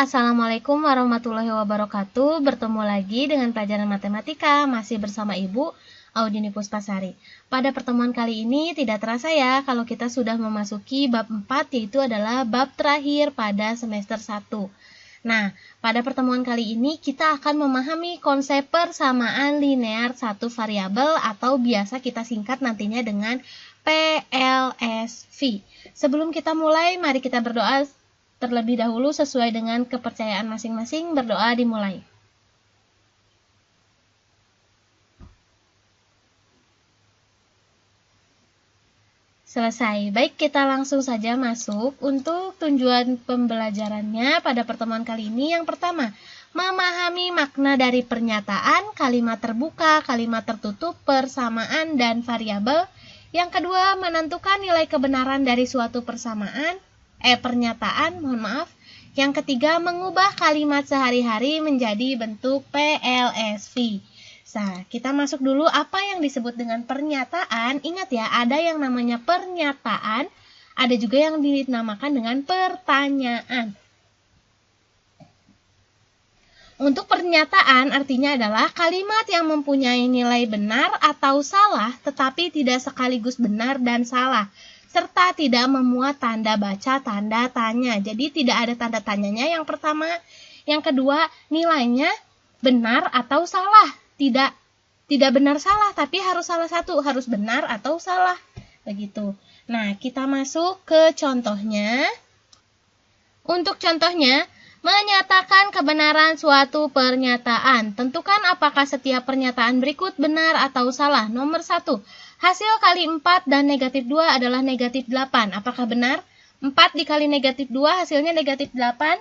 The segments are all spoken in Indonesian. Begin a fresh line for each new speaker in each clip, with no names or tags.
Assalamualaikum warahmatullahi wabarakatuh. Bertemu lagi dengan pelajaran matematika, masih bersama Ibu Audini Puspasari. Pada pertemuan kali ini tidak terasa ya kalau kita sudah memasuki bab 4, yaitu adalah bab terakhir pada semester 1. Nah, pada pertemuan kali ini kita akan memahami konsep persamaan linear satu variabel atau biasa kita singkat nantinya dengan PLSV. Sebelum kita mulai, mari kita berdoa terlebih dahulu sesuai dengan kepercayaan masing-masing. Berdoa dimulai. Selesai. Baik, kita langsung saja masuk untuk tujuan pembelajarannya pada pertemuan kali ini. Yang pertama, memahami makna dari pernyataan, kalimat terbuka, kalimat tertutup, persamaan, dan variabel. Yang kedua, menentukan nilai kebenaran dari suatu pernyataan. Yang ketiga, mengubah kalimat sehari-hari menjadi bentuk PLSV. Nah, kita masuk dulu apa yang disebut dengan pernyataan. Ingat ya, ada yang namanya pernyataan, ada juga yang dinamakan dengan pertanyaan. Untuk pernyataan artinya adalah kalimat yang mempunyai nilai benar atau salah, tetapi tidak sekaligus benar dan salah, serta tidak memuat tanda baca, tanda tanya. Jadi tidak ada tanda tanyanya yang pertama. Yang kedua, nilainya benar atau salah. Tidak benar salah, tapi harus salah satu, harus benar atau salah. Begitu. Nah, kita masuk ke contohnya. Untuk contohnya, menyatakan kebenaran suatu pernyataan. Tentukan apakah setiap pernyataan berikut benar atau salah. Nomor 1. Hasil kali 4 dan negatif 2 adalah negatif 8. Apakah benar? 4 dikali negatif 2 hasilnya negatif 8?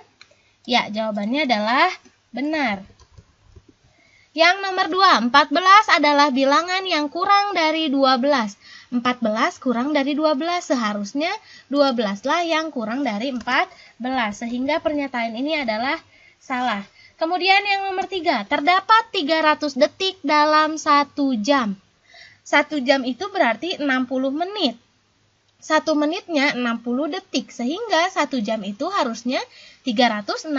Ya, jawabannya adalah benar. Yang nomor 2, 14 adalah bilangan yang kurang dari 12. 14 kurang dari 12, seharusnya 12 lah yang kurang dari 14. Sehingga pernyataan ini adalah salah. Kemudian yang nomor 3, terdapat 300 detik dalam 1 jam. 1 jam itu berarti 60 menit. 1 menitnya 60 detik, sehingga 1 jam itu harusnya 360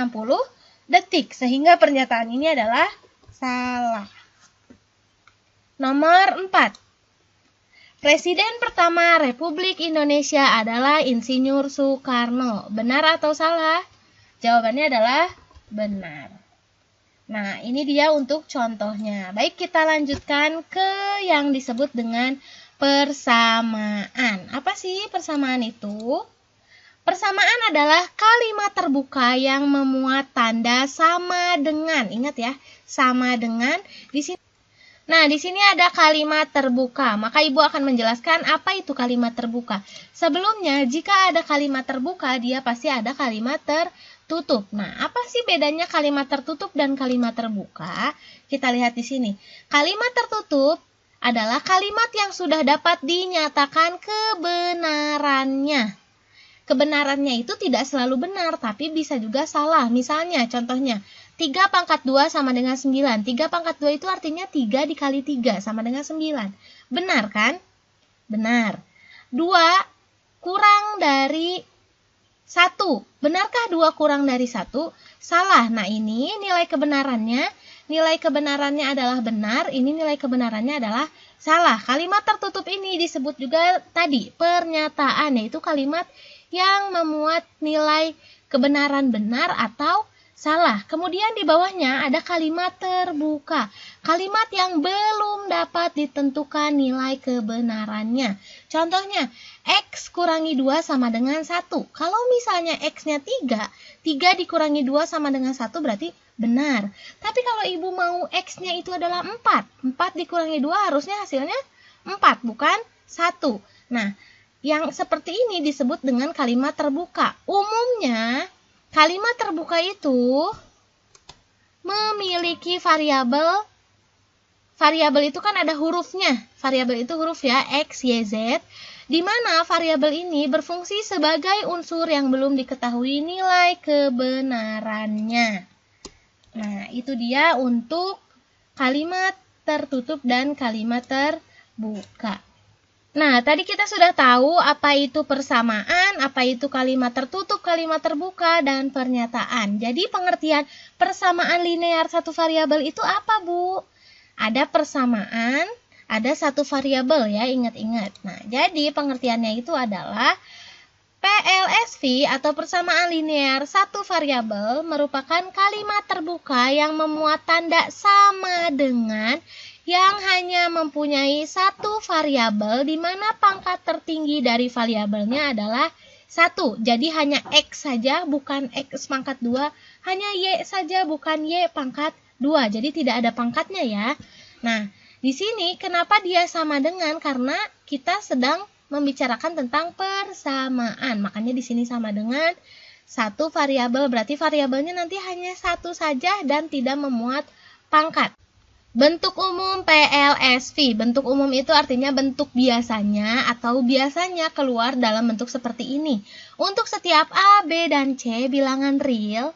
detik. Sehingga pernyataan ini adalah salah. Nomor 4. Presiden pertama Republik Indonesia adalah Insinyur Soekarno. Benar atau salah? Jawabannya adalah benar. Nah, ini dia untuk contohnya. Baik, kita lanjutkan ke yang disebut dengan persamaan. Apa sih persamaan itu? Persamaan adalah kalimat terbuka yang memuat tanda sama dengan. Ingat ya, sama dengan di sini. Nah, di sini ada kalimat terbuka. Maka Ibu akan menjelaskan apa itu kalimat terbuka. Sebelumnya, jika ada kalimat terbuka, dia pasti ada kalimat tertutup. Nah, apa sih bedanya kalimat tertutup dan kalimat terbuka? Kita lihat di sini. Kalimat tertutup adalah kalimat yang sudah dapat dinyatakan kebenarannya. Kebenarannya itu tidak selalu benar, tapi bisa juga salah. Misalnya, contohnya, 3 pangkat 2 sama dengan 9. 3 pangkat 2 itu artinya 3 dikali 3 sama dengan 9. Benar kan? Benar. 2 kurang dari 1. Benarkah 2 kurang dari 1? Salah. Nah, ini nilai kebenarannya. Nilai kebenarannya adalah benar, ini nilai kebenarannya adalah salah. Kalimat tertutup ini disebut juga tadi pernyataan, yaitu kalimat yang memuat nilai kebenaran benar atau salah. Kemudian di bawahnya ada kalimat terbuka. Kalimat yang belum dapat ditentukan nilai kebenarannya. Contohnya, X kurangi 2 sama dengan 1. Kalau misalnya X-nya 3, 3 dikurangi 2 sama dengan 1 berarti benar. Tapi kalau Ibu mau X-nya itu adalah 4. 4 dikurangi 2 harusnya hasilnya 4, bukan 1. Nah, yang seperti ini disebut dengan kalimat terbuka. Umumnya, kalimat terbuka itu memiliki variabel. Variabel itu kan ada hurufnya. Variabel itu huruf ya, X, Y, Z. Di mana variabel ini berfungsi sebagai unsur yang belum diketahui nilai kebenarannya. Nah, itu dia untuk kalimat tertutup dan kalimat terbuka. Nah, tadi kita sudah tahu apa itu persamaan, apa itu kalimat tertutup, kalimat terbuka, dan pernyataan. Jadi pengertian persamaan linear satu variabel itu apa, Bu? Ada persamaan, ada satu variabel ya, ingat-ingat. Nah, jadi pengertiannya itu adalah PLSV atau persamaan linear satu variabel merupakan kalimat terbuka yang memuat tanda sama dengan yang hanya mempunyai satu variabel di mana pangkat tertinggi dari variabelnya adalah 1. Jadi hanya X saja, bukan X pangkat 2. Hanya Y saja, bukan Y pangkat 2. Jadi tidak ada pangkatnya ya. Nah, di sini kenapa dia sama dengan? Karena kita sedang membicarakan tentang persamaan. Makanya di sini sama dengan satu variabel. Berarti variabelnya nanti hanya satu saja dan tidak memuat pangkat. Bentuk umum PLSV. Bentuk umum itu artinya bentuk biasanya atau biasanya keluar dalam bentuk seperti ini. Untuk setiap A, B, dan C bilangan real,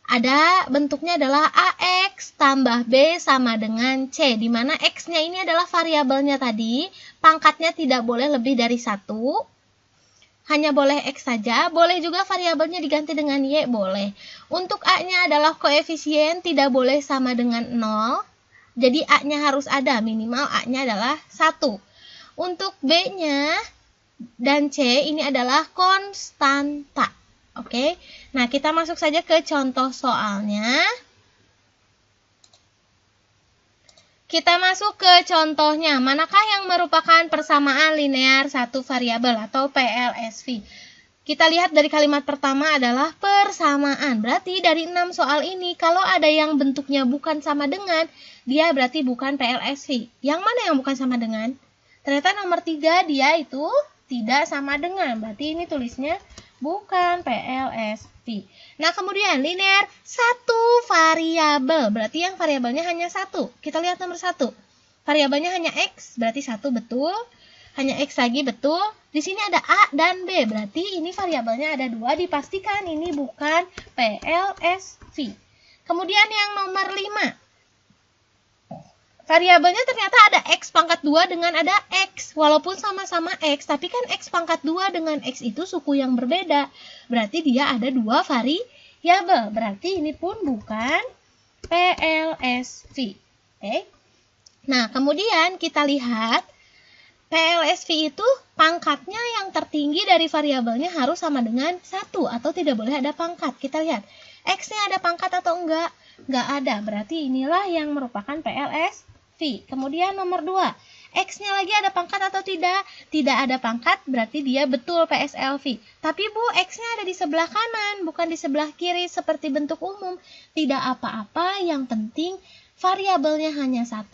ada bentuknya adalah AX tambah B sama dengan C, di mana X-nya ini adalah variabelnya tadi, pangkatnya tidak boleh lebih dari 1, hanya boleh X saja, boleh juga variabelnya diganti dengan Y, boleh. Untuk A-nya adalah koefisien, tidak boleh sama dengan 0, jadi A-nya harus ada, minimal A-nya adalah 1. Untuk B-nya dan C ini adalah konstanta. Oke, nah kita masuk saja ke contoh soalnya. Kita masuk ke contohnya. Manakah yang merupakan persamaan linear satu variabel atau PLSV? Kita lihat dari kalimat pertama adalah persamaan. Berarti dari 6 soal ini, kalau ada yang bentuknya bukan sama dengan, dia berarti bukan PLSV. Yang mana yang bukan sama dengan? Ternyata nomor 3 dia itu tidak sama dengan. Berarti ini tulisnya bukan PLSV. Nah, kemudian linear satu variabel. Berarti yang variabelnya hanya 1. Kita lihat nomor 1. Variabelnya hanya X, berarti 1 betul. Hanya X lagi betul. Di sini ada A dan B. Berarti ini variabelnya ada 2. Dipastikan ini bukan PLSV. Kemudian yang nomor 5. Variabelnya ternyata ada X pangkat 2 dengan ada X. Walaupun sama-sama X, tapi kan X pangkat 2 dengan X itu suku yang berbeda. Berarti dia ada 2 variabel. Berarti ini pun bukan PLSV. Oke. Nah, kemudian kita lihat PLSV itu pangkatnya yang tertinggi dari variabelnya harus sama dengan 1 atau tidak boleh ada pangkat. Kita lihat, X-nya ada pangkat atau enggak? Enggak ada, berarti inilah yang merupakan PLSV. Kemudian nomor 2, X-nya lagi ada pangkat atau tidak? Tidak ada pangkat, berarti dia betul PSLV. Tapi Bu, X-nya ada di sebelah kanan, bukan di sebelah kiri seperti bentuk umum. Tidak apa-apa, yang penting variabelnya hanya 1,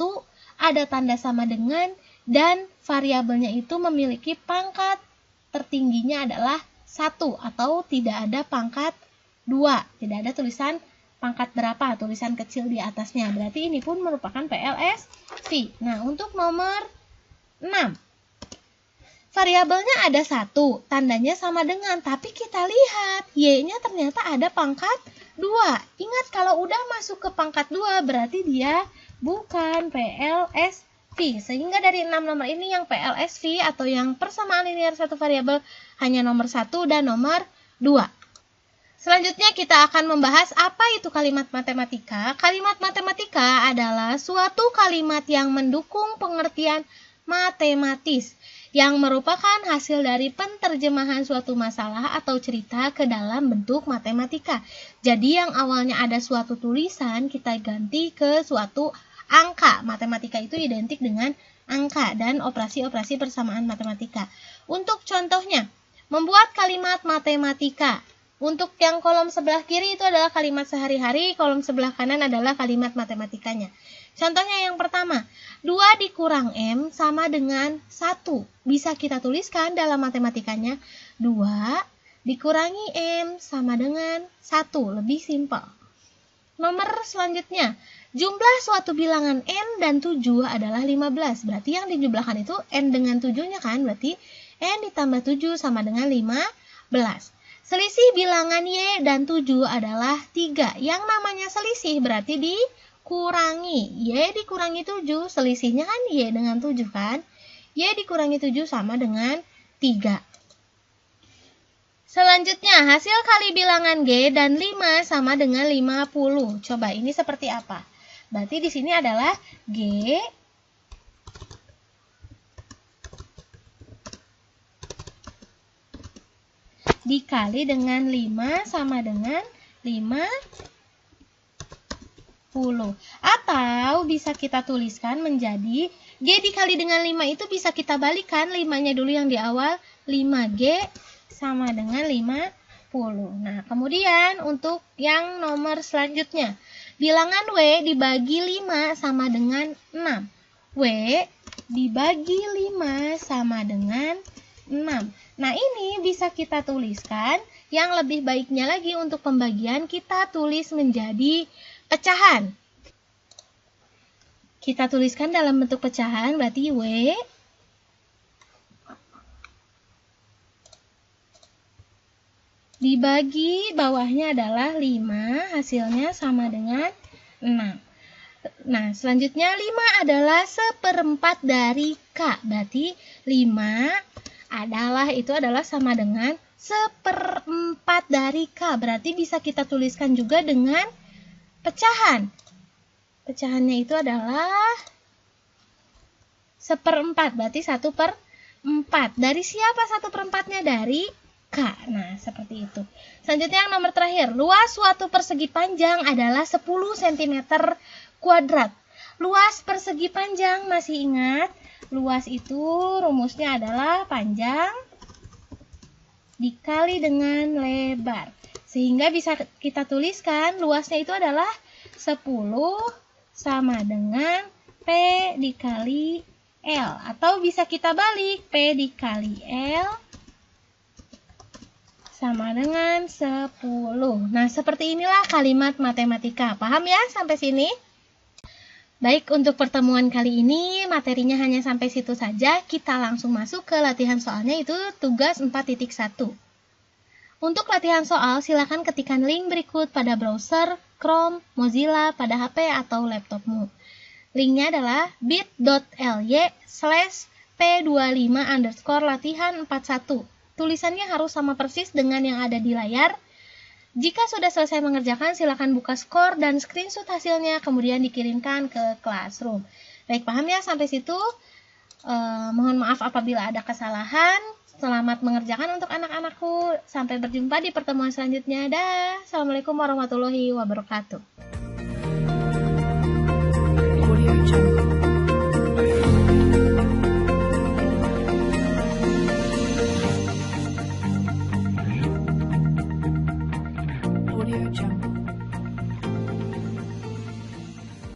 ada tanda sama dengan, dan variabelnya itu memiliki pangkat tertingginya adalah 1 atau tidak ada pangkat 2. Tidak ada tulisan pangkat berapa, tulisan kecil di atasnya. Berarti ini pun merupakan PLSV. Nah, untuk nomor 6. Variabelnya ada 1, tandanya sama dengan, tapi kita lihat Y-nya ternyata ada pangkat 2. Ingat, kalau udah masuk ke pangkat 2, berarti dia bukan PLSV. Sehingga dari 6 nomor ini yang PLSV atau yang persamaan linear satu variabel hanya nomor 1 dan nomor 2. Selanjutnya kita akan membahas apa itu kalimat matematika. Kalimat matematika adalah suatu kalimat yang mendukung pengertian matematis yang merupakan hasil dari penterjemahan suatu masalah atau cerita ke dalam bentuk matematika. Jadi yang awalnya ada suatu tulisan kita ganti ke suatu angka. Matematika itu identik dengan angka dan operasi-operasi persamaan matematika. Untuk contohnya, membuat kalimat matematika. Untuk yang kolom sebelah kiri itu adalah kalimat sehari-hari, kolom sebelah kanan adalah kalimat matematikanya. Contohnya yang pertama, 2 dikurang M sama dengan 1. Bisa kita tuliskan dalam matematikanya, 2 dikurangi M sama dengan 1. Lebih simpel. Nomor selanjutnya, jumlah suatu bilangan N dan 7 adalah 15. Berarti yang dijumlahkan itu N dengan 7-nya kan, berarti N ditambah 7 sama dengan 15. Selisih bilangan Y dan 7 adalah 3. Yang namanya selisih berarti dikurangi. Y dikurangi 7, selisihnya kan Y dengan 7 kan. Y dikurangi 7 sama dengan 3. Selanjutnya, hasil kali bilangan G dan 5 sama dengan 50. Coba ini seperti apa? Berarti di sini adalah G dikali dengan 5 sama dengan 50. Atau bisa kita tuliskan menjadi G dikali dengan 5 itu bisa kita balikan 5-nya dulu yang di awal, 5G sama dengan 50. Nah, kemudian untuk yang nomor selanjutnya, bilangan W dibagi 5 sama dengan 6. W dibagi 5 sama dengan 6. Nah, ini bisa kita tuliskan. Yang lebih baiknya lagi untuk pembagian kita tulis menjadi pecahan. Kita tuliskan dalam bentuk pecahan, berarti W dibagi bawahnya adalah 5, hasilnya sama dengan 6. Nah, selanjutnya 5 adalah 1/4 dari K. Berarti 5 adalah sama dengan 1/4 dari K. Berarti bisa kita tuliskan juga dengan pecahan. Pecahannya itu adalah 1/4. Berarti 1/4. Dari siapa 1/4-nya? Dari K. Nah, seperti itu. Selanjutnya yang nomor terakhir. Luas suatu persegi panjang adalah 10 cm kuadrat. Luas persegi panjang, masih ingat? Luas itu rumusnya adalah panjang dikali dengan lebar. Sehingga bisa kita tuliskan luasnya itu adalah 10 sama dengan P dikali L. Atau bisa kita balik, P dikali L sama dengan 10. Nah, seperti inilah kalimat matematika. Paham ya sampai sini? Baik, untuk pertemuan kali ini materinya hanya sampai situ saja. Kita langsung masuk ke latihan soalnya, itu tugas 4.1. Untuk latihan soal, silakan ketikkan link berikut pada browser Chrome, Mozilla, pada HP atau laptopmu. Linknya adalah bit.ly/p25_latihan41. Tulisannya harus sama persis dengan yang ada di layar. Jika sudah selesai mengerjakan, silakan buka skor dan screenshot hasilnya, kemudian dikirimkan ke Classroom. Baik, paham ya sampai situ? Mohon maaf apabila ada kesalahan. Selamat mengerjakan untuk anak-anakku. Sampai berjumpa di pertemuan selanjutnya. Dah. Assalamualaikum warahmatullahi wabarakatuh.